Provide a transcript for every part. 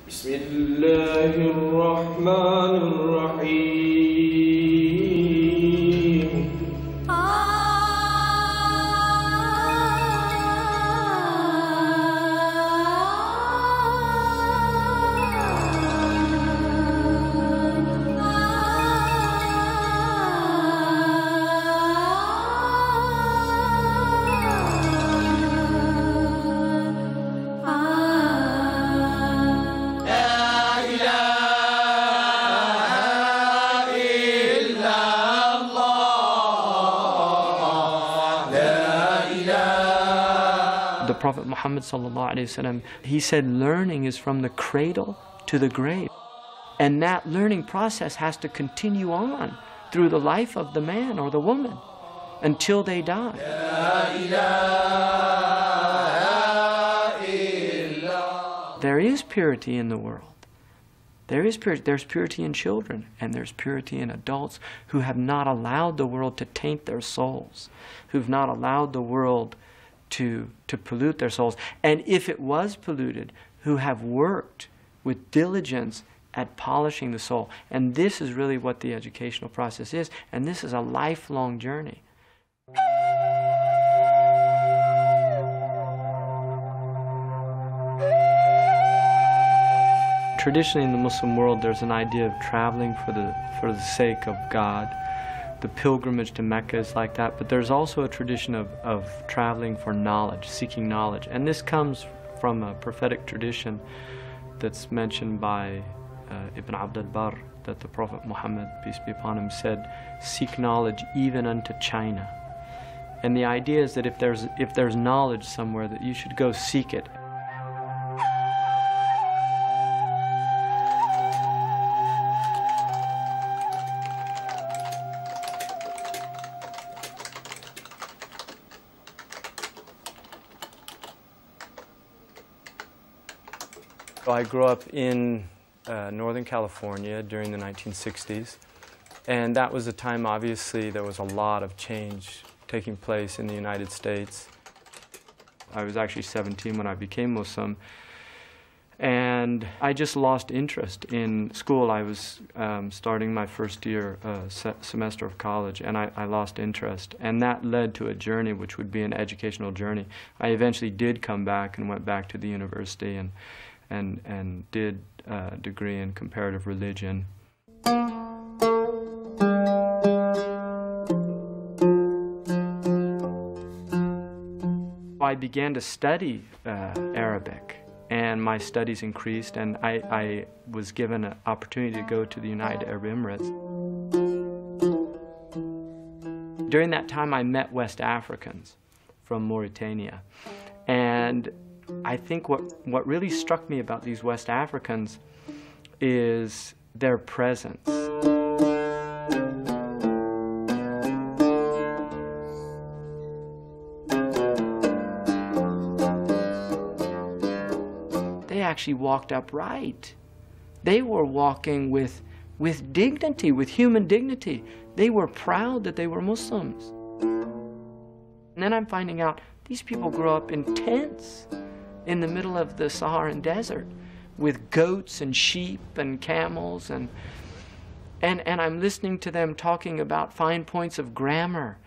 بسم الله الرحمن الرحيم The Prophet Muhammad ﷺ, he said learning is from the cradle to the grave. And that learning process has to continue on through the life of the man or the woman until they die. There is purity in the world. There's purity in children, and there's purity in adults who have not allowed the world to taint their souls, who've not allowed the world to pollute their souls. And if it was polluted, who have worked with diligence at polishing the soul. And this is really what the educational process is, and this is a lifelong journey. Traditionally in the Muslim world, there's an idea of traveling for the sake of God. The pilgrimage to Mecca is like that, but there's also a tradition of traveling for knowledge, seeking knowledge. And this comes from a prophetic tradition that's mentioned by Ibn Abd al-Barr, that the Prophet Muhammad, peace be upon him, said, "Seek knowledge even unto China." And the idea is that if there's knowledge somewhere, that you should go seek it. I grew up in Northern California during the 1960s, and that was a time, obviously, there was a lot of change taking place in the United States. I was actually 17 when I became Muslim, and I just lost interest in school. I was starting my first year semester of college, and I lost interest, and that led to a journey which would be an educational journey. I eventually did come back and went back to the university and did a degree in comparative religion. I began to study Arabic, and my studies increased, and I was given an opportunity to go to the United Arab Emirates. During that time, I met West Africans from Mauritania, and I think what really struck me about these West Africans is their presence. They actually walked upright. They were walking with dignity, with human dignity. They were proud that they were Muslims. And then I'm finding out these people grew up in tents in the middle of the Saharan desert with goats and sheep and camels, and I'm listening to them talking about fine points of grammar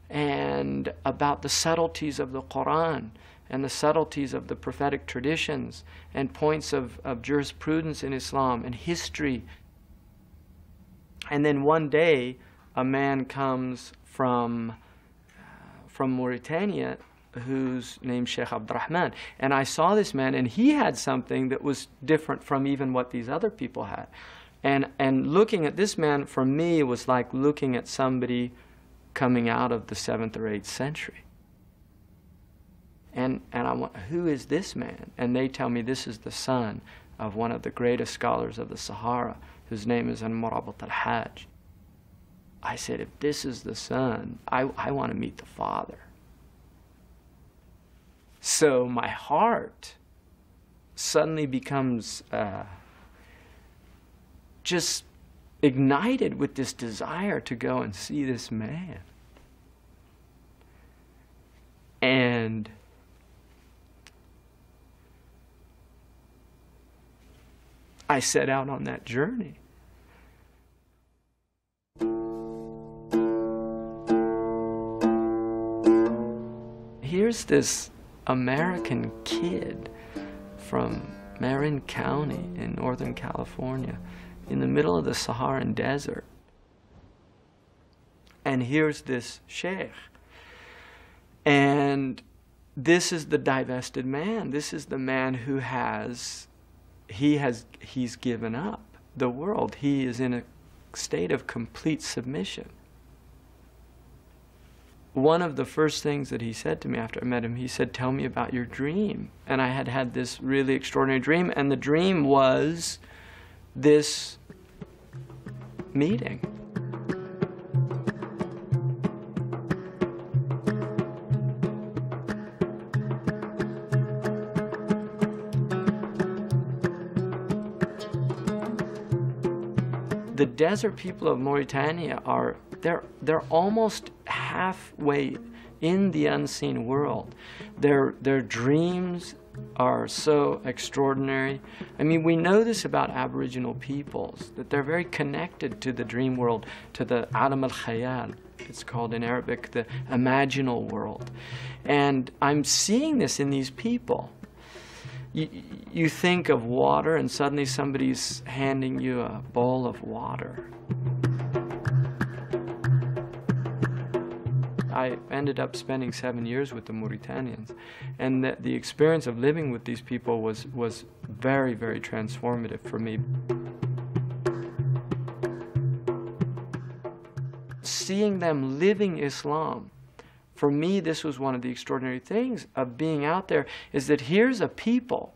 and about the subtleties of the Quran and the subtleties of the prophetic traditions and points of jurisprudence in Islam and history. And then one day a man comes from Mauritania who's named Shaykh Abdurrahman. And I saw this man, and he had something that was different from even what these other people had. And looking at this man, for me, was like looking at somebody coming out of the 7th or 8th century. And I went, who is this man? And they tell me this is the son of one of the greatest scholars of the Sahara, whose name is Murabat al-Hajj. I said, if this is the son, I want to meet the father. So my heart suddenly becomes just ignited with this desire to go and see this man. And I set out on that journey. Here's this American kid from Marin County in Northern California, in the middle of the Saharan desert. And here's this Shaykh. And this is the divested man. This is the man who he's given up the world. He is in a state of complete submission. One of the first things that he said to me after I met him, he said, "Tell me about your dream." And I had had this really extraordinary dream, and the dream was this meeting. The desert people of Mauritania they're almost halfway in the unseen world. Their dreams are so extraordinary. I mean, we know this about Aboriginal peoples, that they're very connected to the dream world, to the alam al-khayal. It's called in Arabic the imaginal world. And I'm seeing this in these people. You think of water and suddenly somebody's handing you a bowl of water. I ended up spending 7 years with the Mauritanians, and the experience of living with these people was very, very transformative for me. Seeing them living Islam, for me, this was one of the extraordinary things of being out there, is that here's a people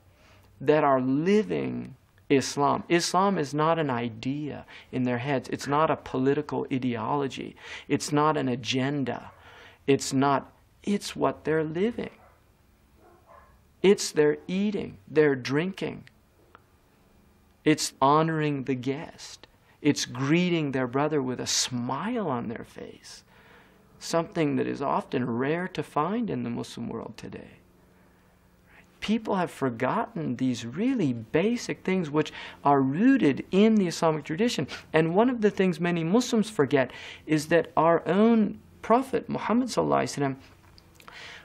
that are living Islam. Islam is not an idea in their heads. It's not a political ideology. It's not an agenda. It's what they're living. It's their eating, their drinking. It's honoring the guest. It's greeting their brother with a smile on their face. Something that is often rare to find in the Muslim world today. People have forgotten these really basic things which are rooted in the Islamic tradition. And one of the things many Muslims forget is that our own Prophet Muhammad ﷺ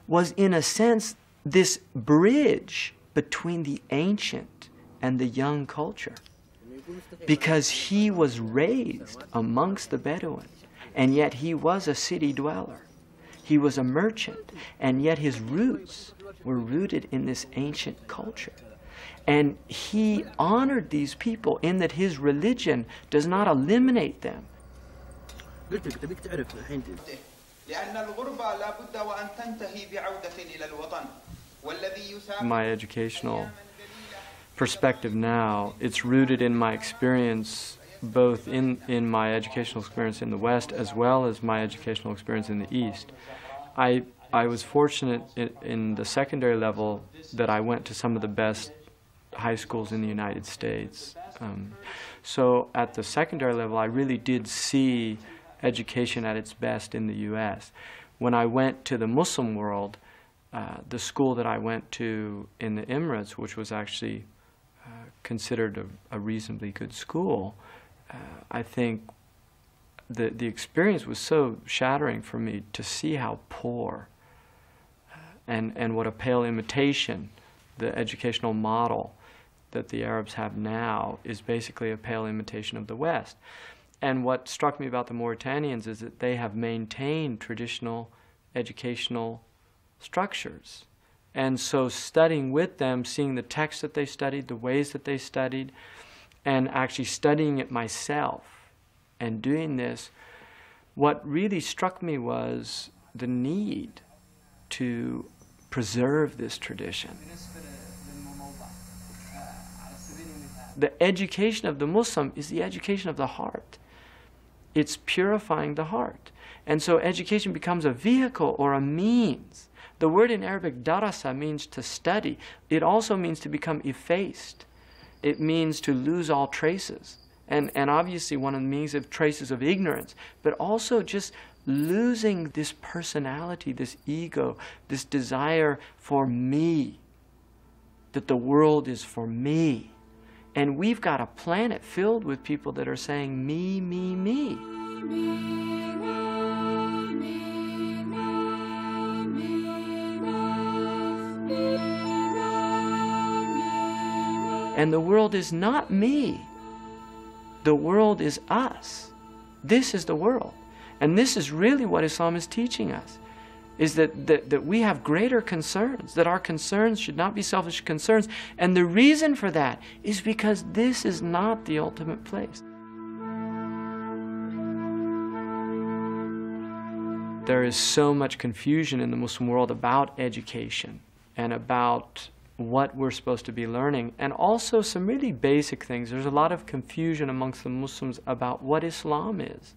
was, in a sense, this bridge between the ancient and the young culture, because he was raised amongst the Bedouin, and yet he was a city dweller. He was a merchant, and yet his roots were rooted in this ancient culture. And he honored these people in that his religion does not eliminate them. My educational perspective now, it's rooted in my experience, both in my educational experience in the West as well as my educational experience in the East. I was fortunate in the secondary level that I went to some of the best high schools in the United States. So at the secondary level, I really did see education at its best in the U.S. When I went to the Muslim world, the school that I went to in the Emirates, which was actually considered a reasonably good school, I think the experience was so shattering for me to see how poor and what a pale imitation the educational model that the Arabs have now is basically a pale imitation of the West. And what struck me about the Mauritanians is that they have maintained traditional educational structures. And so studying with them, seeing the texts that they studied, the ways that they studied, and actually studying it myself and doing this, what really struck me was the need to preserve this tradition. The education of the Muslim is the education of the heart. It's purifying the heart. And so education becomes a vehicle or a means. The word in Arabic, darasa, means to study. It also means to become effaced. It means to lose all traces. And obviously one of the meanings of traces of ignorance, but also just losing this personality, this ego, this desire for me, that the world is for me. And we've got a planet filled with people that are saying, me, me, me. And the world is not me. The world is us. This is the world. And this is really what Islam is teaching us, is that we have greater concerns, that our concerns should not be selfish concerns. And the reason for that is because this is not the ultimate place. There is so much confusion in the Muslim world about education and about what we're supposed to be learning, and also some really basic things. There's a lot of confusion amongst the Muslims about what Islam is.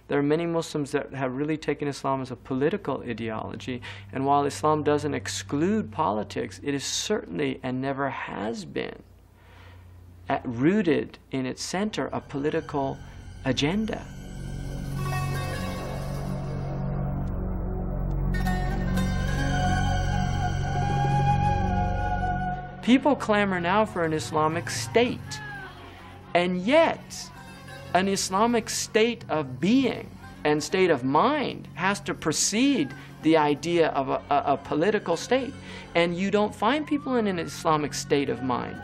There are many Muslims that have really taken Islam as a political ideology, and while Islam doesn't exclude politics, it is certainly, and never has been, rooted in its center a political agenda. People clamor now for an Islamic State, and yet an Islamic state of being and state of mind has to precede the idea of a political state. And you don't find people in an Islamic state of mind.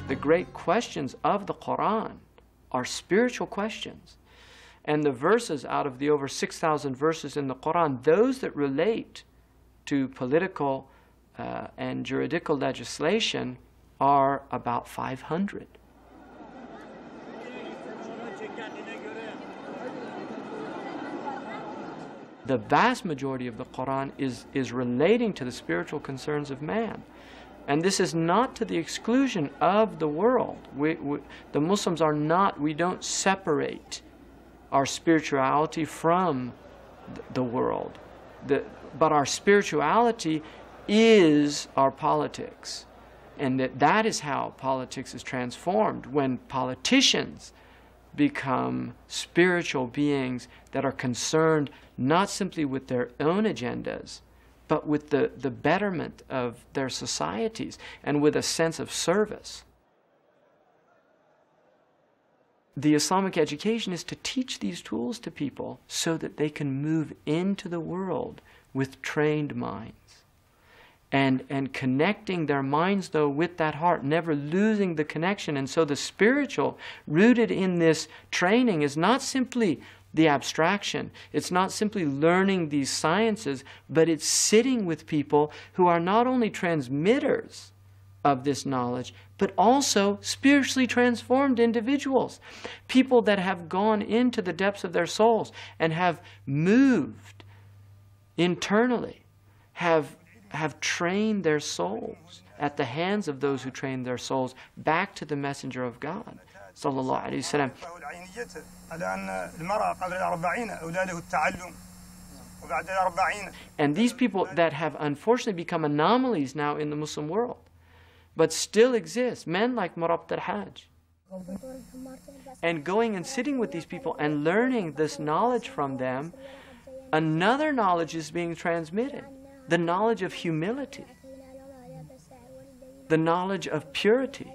The great questions of the Quran are spiritual questions. And the verses out of the over 6,000 verses in the Quran, those that relate to political and juridical legislation are about 500. The vast majority of the Quran is relating to the spiritual concerns of man. And this is not to the exclusion of the world. The Muslims are not, we don't separate our spirituality from the world. But our spirituality is our politics. And that is how politics is transformed, when politicians become spiritual beings that are concerned not simply with their own agendas, but with the betterment of their societies and with a sense of service. The Islamic education is to teach these tools to people so that they can move into the world with trained minds. And connecting their minds, though, with that heart, never losing the connection. And so the spiritual, rooted in this training, is not simply the abstraction. It's not simply learning these sciences, but it's sitting with people who are not only transmitters of this knowledge, but also spiritually transformed individuals. People that have gone into the depths of their souls and have moved internally, have trained their souls at the hands of those who trained their souls back to the Messenger of God, sallallahu alaihi wasallam. And these people that have unfortunately become anomalies now in the Muslim world, but still exist, men like Murabt al-Hajj. And going and sitting with these people and learning this knowledge from them, another knowledge is being transmitted. The knowledge of humility, the knowledge of purity,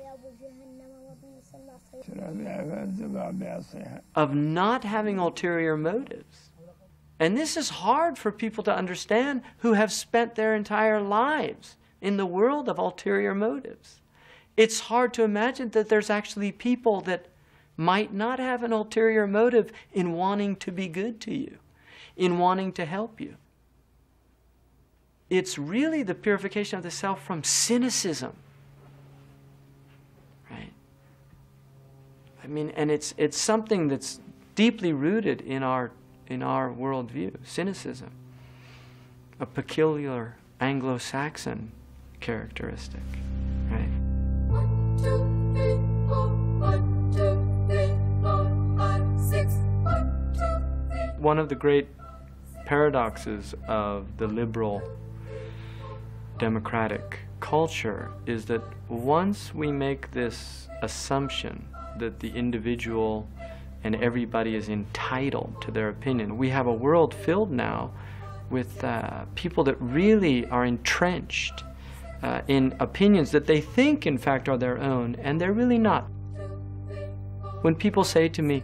of not having ulterior motives. And this is hard for people to understand who have spent their entire lives in the world of ulterior motives. It's hard to imagine that there's actually people that might not have an ulterior motive in wanting to be good to you, in wanting to help you. It's really the purification of the self from cynicism, right? I mean, and it's something that's deeply rooted in our worldview, cynicism, a peculiar Anglo-Saxon characteristic, right? 1, 2, 3, 4, 1, 2, 3, 4, 5, 6, 1, 2, 3. One of the great paradoxes of the liberal democratic culture is that once we make this assumption that the individual and everybody is entitled to their opinion, we have a world filled now people that really are entrenched in opinions that they think, in fact, are their own, and they're really not. When people say to me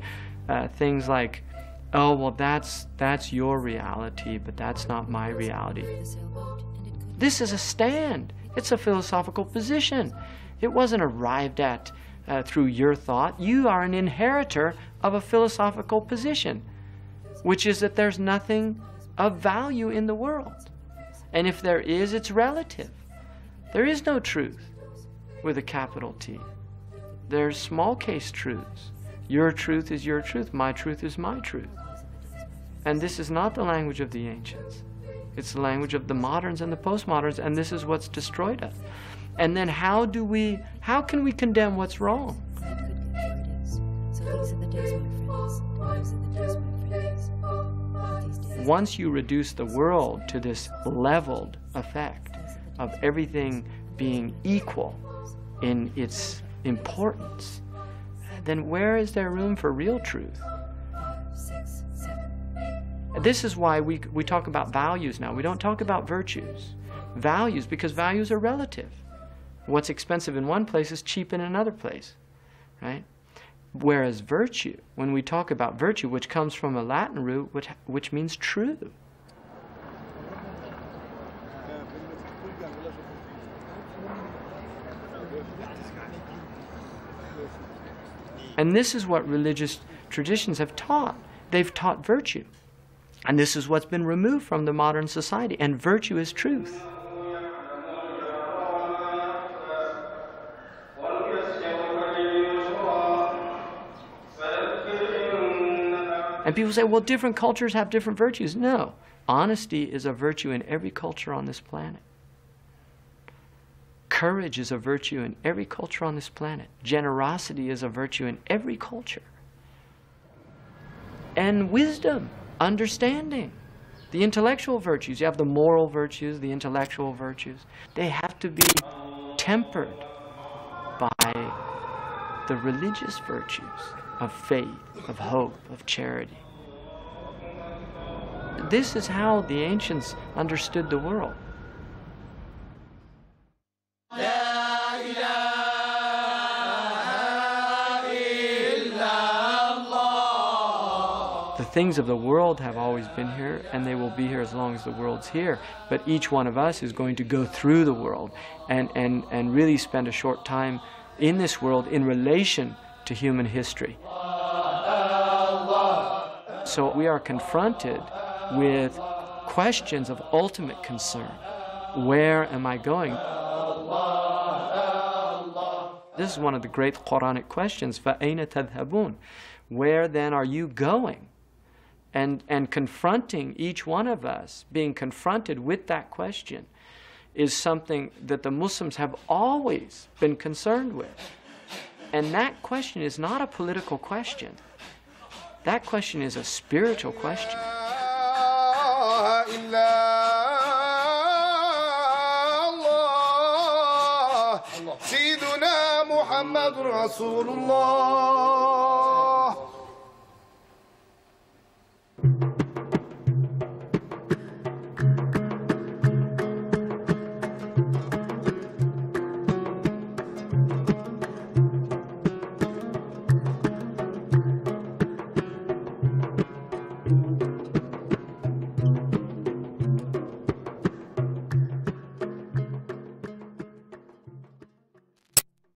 things like, "Oh, well, that's your reality, but that's not my reality," this is a stand. It's a philosophical position. It wasn't arrived at through your thought. You are an inheritor of a philosophical position, which is that there's nothing of value in the world. And if there is, it's relative. There is no truth with a capital T. There's small case truths. Your truth is your truth. My truth is my truth. And this is not the language of the ancients. It's the language of the moderns and the postmoderns, and this is what's destroyed us. And then how can we condemn what's wrong? Once you reduce the world to this leveled effect of everything being equal in its importance, then where is there room for real truth? This is why we talk about values now. We don't talk about virtues. Values, because values are relative. What's expensive in one place is cheap in another place, right? Whereas virtue, when we talk about virtue, which comes from a Latin root which means true. And this is what religious traditions have taught. They've taught virtue. And this is what's been removed from the modern society. And virtue is truth. And people say, well, different cultures have different virtues. No. Honesty is a virtue in every culture on this planet. Courage is a virtue in every culture on this planet. Generosity is a virtue in every culture. And wisdom, understanding, the intellectual virtues. You have the moral virtues, the intellectual virtues. They have to be tempered by the religious virtues of faith, of hope, of charity. This is how the ancients understood the world. The things of the world have always been here, and they will be here as long as the world's here. But each one of us is going to go through the world and really spend a short time in this world in relation to human history. So we are confronted with questions of ultimate concern. Where am I going? This is one of the great Quranic questions. فَأَيْنَ تَذْهَبُونَ? Where then are you going? And confronting each one of us, being confronted with that question, is something that the Muslims have always been concerned with. And that question is not a political question. That question is a spiritual question. سيدنا محمد رسول الله